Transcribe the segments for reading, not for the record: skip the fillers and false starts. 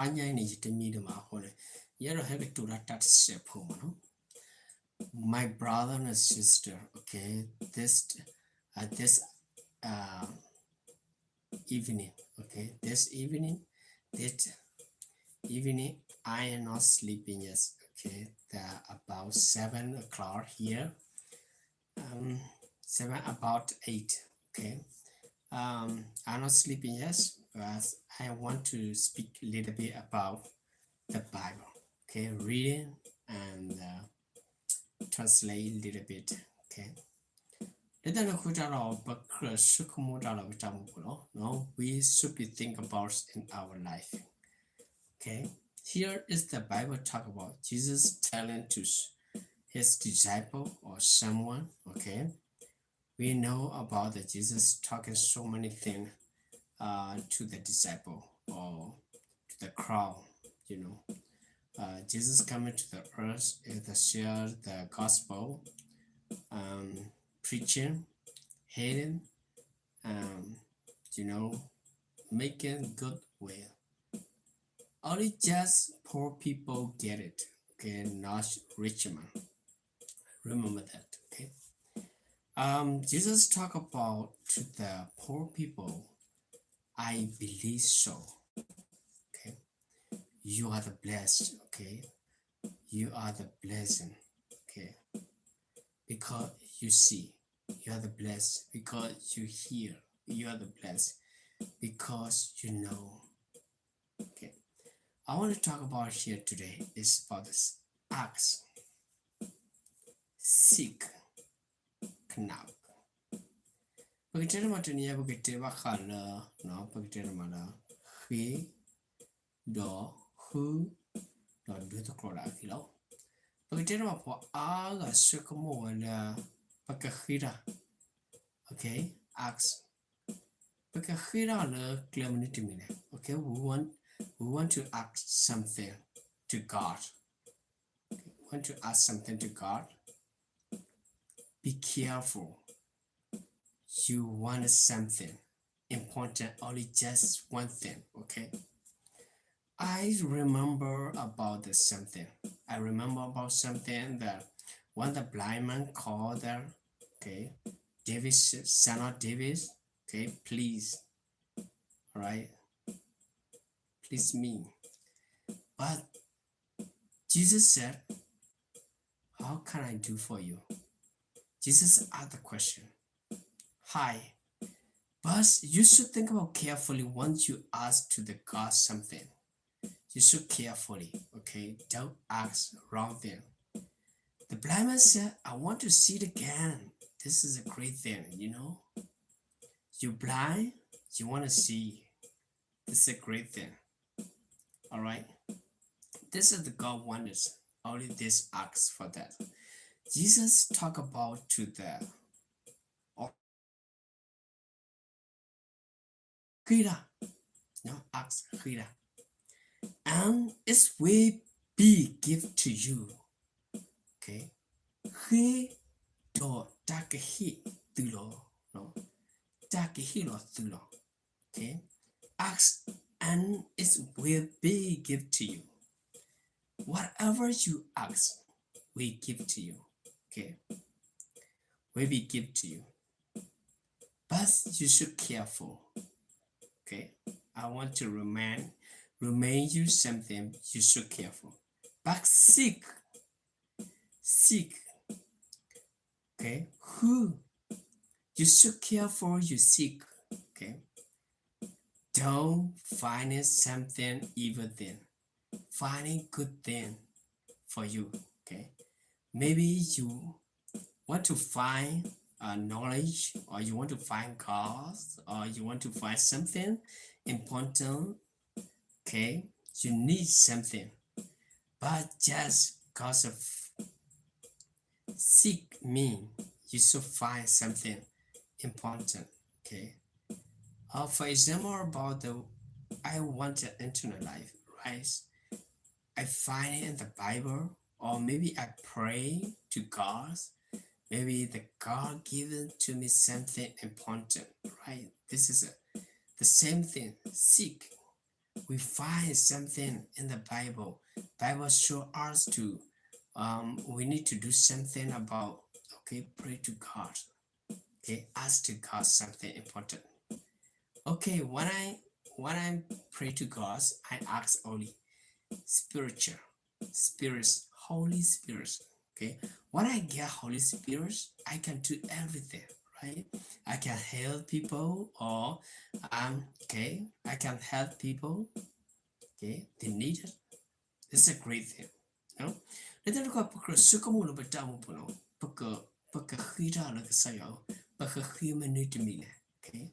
My brother and sister, okay, this uh, evening, okay, this evening, I am not sleeping yet, okay, about 7 o'clock here, um, 7 about 8, okay, I'm not sleeping yet, but I want to speak a little bit about the Bible, okay, reading and translate a little bit, okay. No, we should be think about in our life. Okay, here is the Bible talk about Jesus telling to his disciple or someone. Okay, we know about the Jesus talking so many things to the disciple or to the crowd. You know, Jesus coming to the earth to share the gospel, preaching, healing, um, you know, making good will. Only just poor people get it, okay, not rich man. Remember that, okay? Jesus talk about to the poor people. I believe so, okay? You are the blessed, okay? You are the blessing, okay? Because you see, you are the blessed. Because you hear, you are the blessed. Because you know, okay? I want to talk about here today is about this ask, seek, knock. Pagkatira matunia pagkatira bakala no pagkatira mala he do who do the crowd akilo. Pagkatira mapo aga sukumo wala pagkakira. Okay, ask. Pagkakira la clemenity mine. Okay, we want to ask something to God. Okay, we want to ask something to God. Be careful. You want something important, only just one thing, okay? I remember about the something. I remember about something that when the blind man called there, okay, Davis, son of Davis, okay, please, all right, please me. But Jesus said, how can I do for you? Jesus asked the question, hi, but you should think about carefully once you ask to the God something. You should carefully, okay? Don't ask wrong thing. The blind man said, I want to see it again. This is a great thing, you know? You're blind, you want to see. This is a great thing. All right? This is the God wonders. Only this asks for that. Jesus talk about to the Hira. No, ask Hira. And it will be gift to you. Okay? He do takahi tulo. No? Takahi lo tulo. Okay? Ask and it will be given to you. Whatever you ask, we give to you. Okay? Will be given to you. But you should careful. Okay? I want to remind you something you should careful. But seek. Okay? Who? You should careful you seek. Okay? Don't find something evil thing. Finding good thing for you. Okay? Maybe you want to find knowledge, or you want to find cause, or you want to find something important. Okay? You need something. But just because of seek me, you should find something important. Okay? For example, about the I want an internet life, right? I find it in the Bible, or maybe I pray to God. Maybe the God given to me something important, right? This is the same thing. Seek. we find something in the Bible. Bible show us to we need to do something about, okay, pray to God. Okay, ask to God something important. Okay, when I pray to God, I ask only spiritual, spirits, Holy Spirit. Okay, when I get Holy Spirit, I can do everything, right? I can help people, or okay, I can help people. Okay, they need it. It's a great thing. No? Let's look at because sukamu but tamupuno, Paka hira like a sayo, Paka human to me. Okay,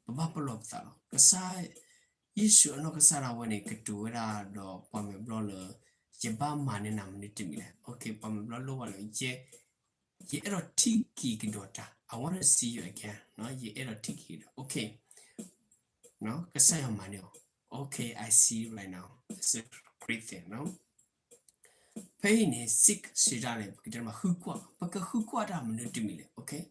Bapalo of Thalo. Kasai, issue no Kasara when it could do it or Pame Bloller, Jabam man in Amnitimile. Okay, Pame Blolo, ye erotiki daughter. I want to see you again. No, ye erotiki. Okay, no, Kasaya Manuel. Okay, I see you right now. It's a great thing, no? Pain is sick, Sidane, Pagama Hukwa, Pakahukwada Minutimile, okay?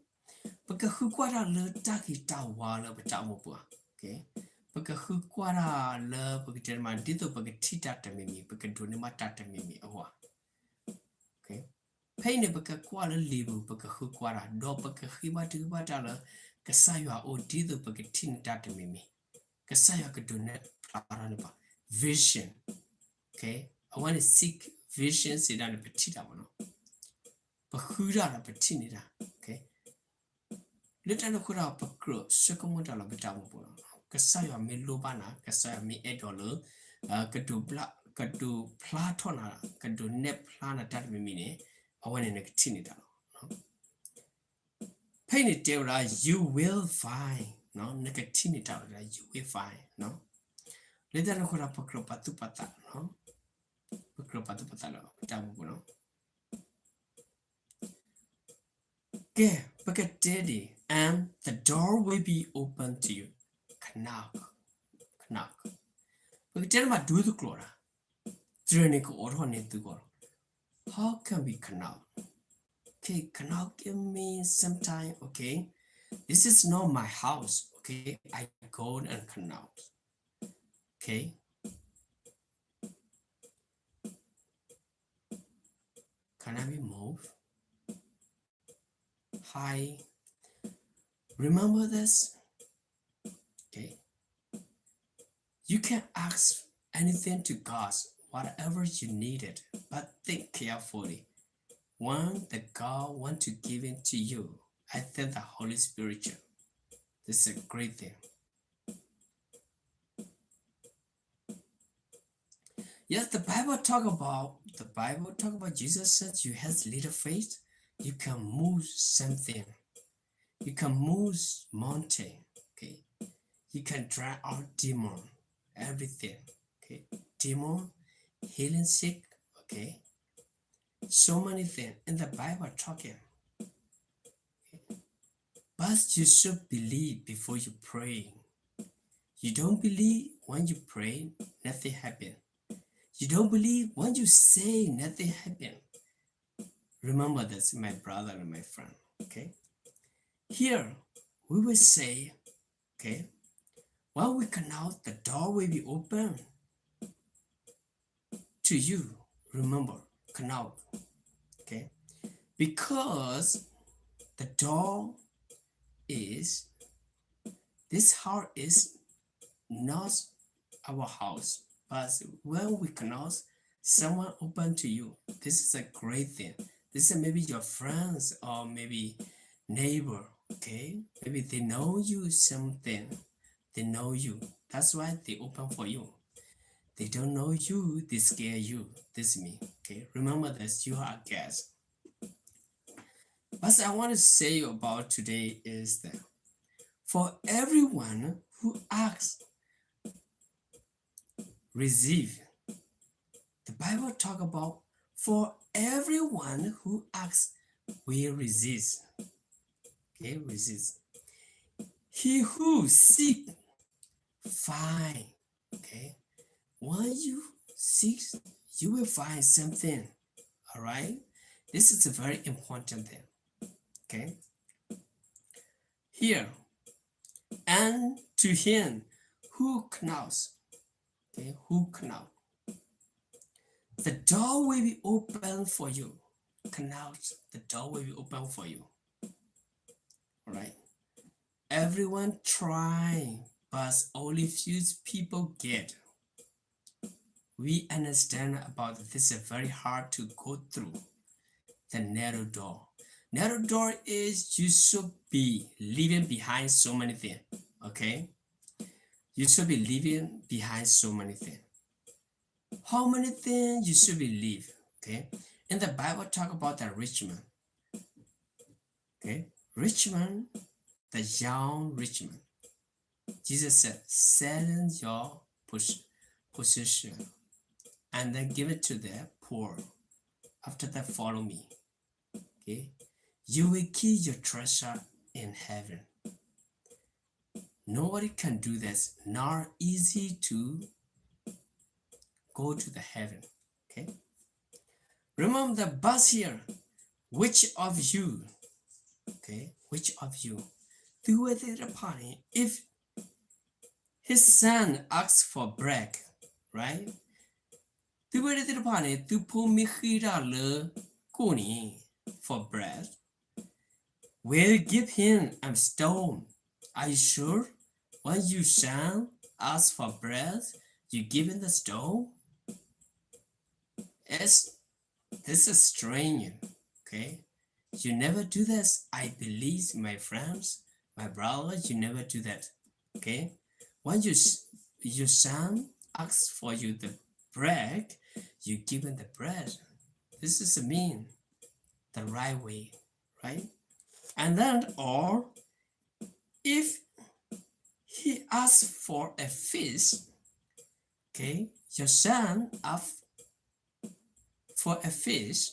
Pakahukwada le taki tawala batamopua, okay? Pakahukwada le Pagama Dito Pagatita Mimi, Pakadunima Tata Mimi, okay? Pain Pakakwala Libu, Pakahukwada, do Pakahiba to Batala, Kasaya or Dito Pagatin Tata Mimi, Kasaya could do net vision, okay? I want to seek vision, sit down a petita one. Bahuda la petinida, okay? Little Kura Pakro, Sukamutala Betamu, Kasaya me Lubana, Kasaya me $8, Kadu Black, Kadu Platona, Kadu Nep Plana Tatmini, I want in a tinida. Pain it there, you will find, no, Nekatinita, you will find, no? Little Kura Pakro Patupata, no? Pakro Patupatalo, Betamu, okay, bucket daddy, and the door will be open to you. Knock, knock. Bucket daddy, what do the clora? Drink or honey to go. How can we knock? Okay, knock give me some time, okay? This is not my house, okay? I go and knock. Okay. Can I be moved? Hi. Remember this? Okay. You can ask anything to God, whatever you needed, but think carefully. One that God wants to give it to you, I think the Holy Spirit. This is a great thing. Yes, the Bible talk about Jesus said you have little faith, you can move something. You can move mountain, okay? You can drive out demon, everything, okay? Demon, healing sick, okay? So many things in the Bible talking. Okay? But you should believe before you pray. You don't believe when you pray, nothing happens. You don't believe when you say nothing happens. Remember this, my brother and my friend, okay? Here, we will say, okay, when we come out, the door will be open to you. Remember, come out, okay? Because the door is, this house is not our house, but when we come out, someone open to you. This is a great thing. This is maybe your friends or maybe neighbor, okay? Maybe they know you something. They know you. That's why they open for you. They don't know you, they scare you. This is me, okay? Remember that you are a guest. What I want to say about today is that for everyone who asks, receive. The Bible talk about for everyone who asks, will resist. Okay, resist. He who seek, find. Okay, when you seek, you will find something. All right, this is a very important thing. Okay, here, and to him who knocks, okay who canal the door will be open for you canal the door will be open for you all right everyone try but only few people get we understand about this is very hard to go through the narrow door. Narrow door is you should be leaving behind so many things. Okay? You should be leaving behind so many things. How many things you should be leave? Okay? In the Bible talk about the rich man. Okay? Rich man, the young rich man. Jesus said, sell your possession and then give it to the poor. After that, follow me. Okay? You will keep your treasure in heaven. Nobody can do this. Not easy to go to the heaven. Okay? Remember the bus here. Which of you, okay, which of you, do with it upon it? If his son asks for bread, right? Do with it upon it, to pull me for bread. Will give him a stone. Are you sure? When you son ask for bread, you give him the stone? This is strange, okay? You never do this. I believe, my friends, my brothers, you never do that, okay? When your son asks for you the bread, you give him the bread. This is the right way, right? And then, or if he asks for a fish, okay, your son asks for a fish,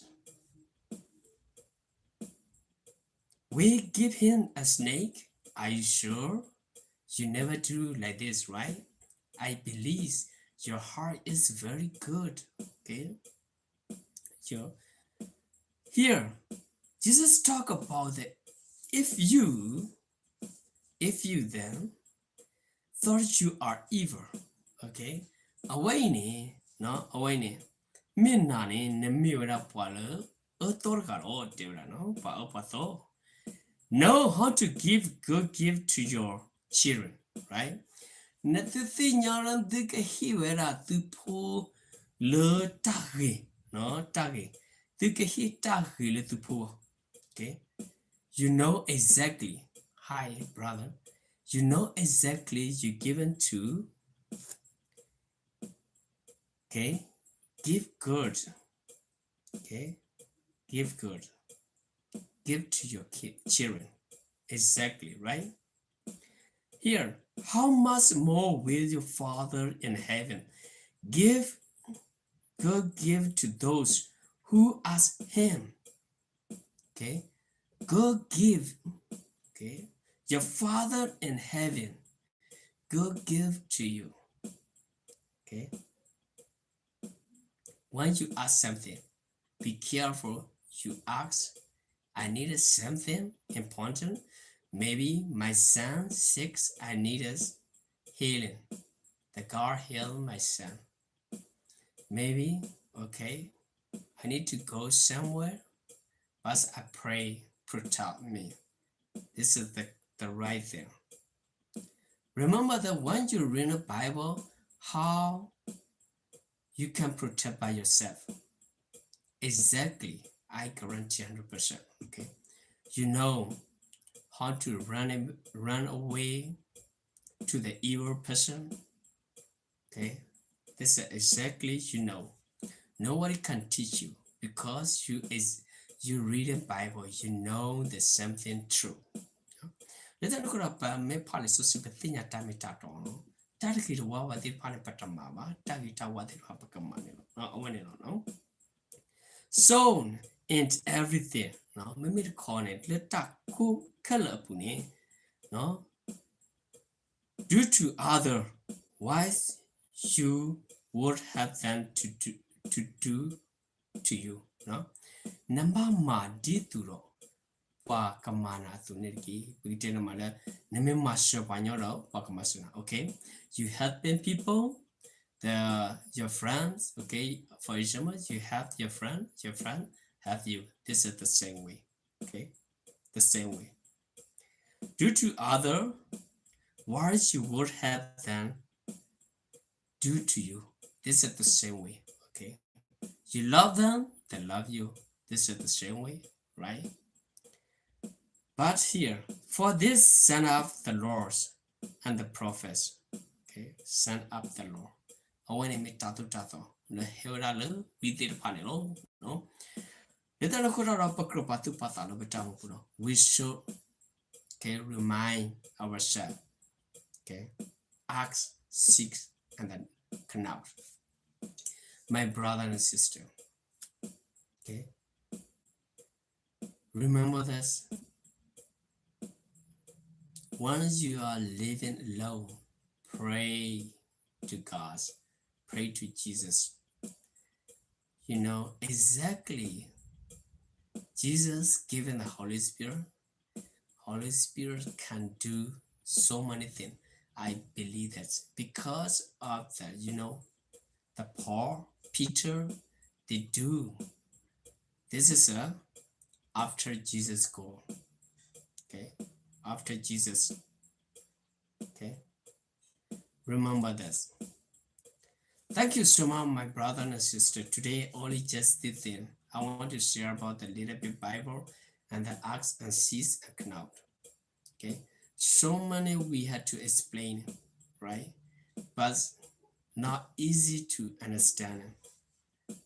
we give him a snake. Are you sure? You never do like this, right? I believe your heart is very good, okay? Here, Jesus talk about the if you then thought you are evil, okay? Away ni, no, away ni. Minna ni nemiura pwala, otorgaro devra no, pa opato. Know how to give good gift to your children, right? Natthi nyaran dik hiwera tupo le tagi, no tagi. Dik hi tagi le tupo, okay? You know exactly. Hi, brother. You know exactly you given to. Okay, give good. Okay, give good. Give to your children. Exactly, right? Here, how much more will your Father in heaven give good gift to those who ask him? Okay, good give. Okay, your Father in heaven, good give to you. Okay, when you ask something, be careful. You ask, I needed something important. Maybe my son sick. I needed healing. The God healed my son. Maybe, okay, I need to go somewhere, but I pray, protect me. This is the right thing. Remember that when you read the Bible, how you can protect by yourself. Exactly, I guarantee 100%. Okay, you know how to run away to the evil person. Okay, this is exactly you know. Nobody can teach you because you read the Bible. You know there's something true. Let's look up me policy so sympathy tamita tono. Tariki wa the panipatama, tagita what they have become money. No. Sown in everything. No, maybe call it let cool color puni. No, due to other wise you would have them to do to you. No, number ma dituro pa kamana to nirki we didn't matter name master panyoro pa kamasuna. Okay, you helping people your friends, okay, for example, you have your friend have you. This is the same way, okay, the same way. Due to other words you would have them do to you. This is the same way, okay. You love them, they love you. This is the same way, right? But here, for this send up the lords and the prophets, okay, send up the Lord. When I meet Tatu Tato, no Heralu, we did Panelo, no. Little Kura Patu Patalo, Betamuno. We should, okay, remind ourselves, okay, Acts 6 and then come out. My brother and sister, okay, remember this. Once you are living alone, pray to God, pray to Jesus. You know exactly Jesus given the Holy Spirit. Holy Spirit can do so many things. I believe that because of that, you know, the Paul, Peter, they do. This is after Jesus go. Okay, after Jesus. Okay, remember this. Thank you so much, my brother and sister. Today, only just the thing I want to share about the little bit Bible and the Acts and Seas and Knout. Okay, so many we had to explain, right? But not easy to understand.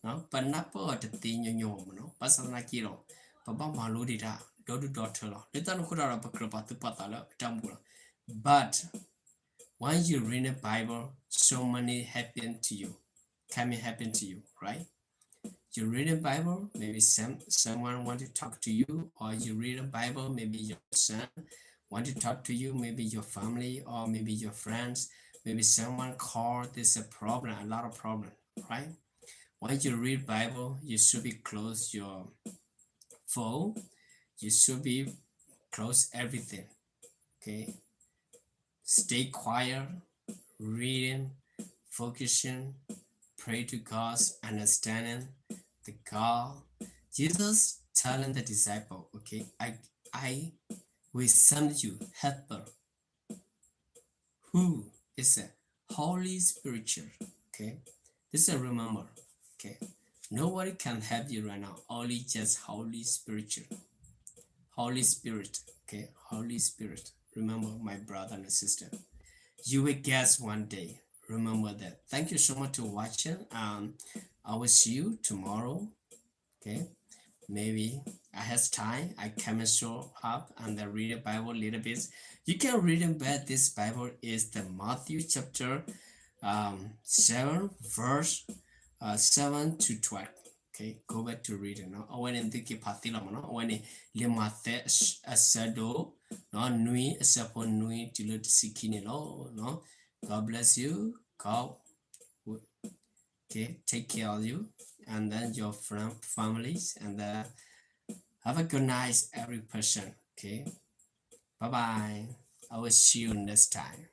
No, but not for the thing you know, no, but some like you know, but Maludita, Dodu daughter, little Kura Bakra to Patala, Tambula. But when you read the Bible, so many happen to you, can happen to you, right? You read the Bible, maybe someone want to talk to you, or you read the Bible, maybe your son want to talk to you, maybe your family, or maybe your friends, maybe someone called. There's a problem, a lot of problem, right? When you read Bible, you should be close your phone. You should be close everything. Okay. Stay quiet, reading, focusing, pray to God's understanding the God. Jesus telling the disciple, okay, I will send you helper who is a Holy Spirit. Okay. This is remember. Okay. Nobody can help you right now. Only just Holy Spirit. Holy Spirit. Okay. Holy Spirit. Remember, my brother and sister. You will guess one day. Remember that. Thank you so much for watching. I will see you tomorrow. Okay. Maybe I have time. I can show up and I read the Bible a little bit. You can read it, but this Bible is the Matthew chapter 7 verse 7 to 12. Okay, go back to reading. No, when in the patila, no, when in limate asado, no, nui asapo nui tilo sikini, no. God bless you. God, okay, take care of you and then your families and have a good night, every person. Okay, bye bye. I will see you next time.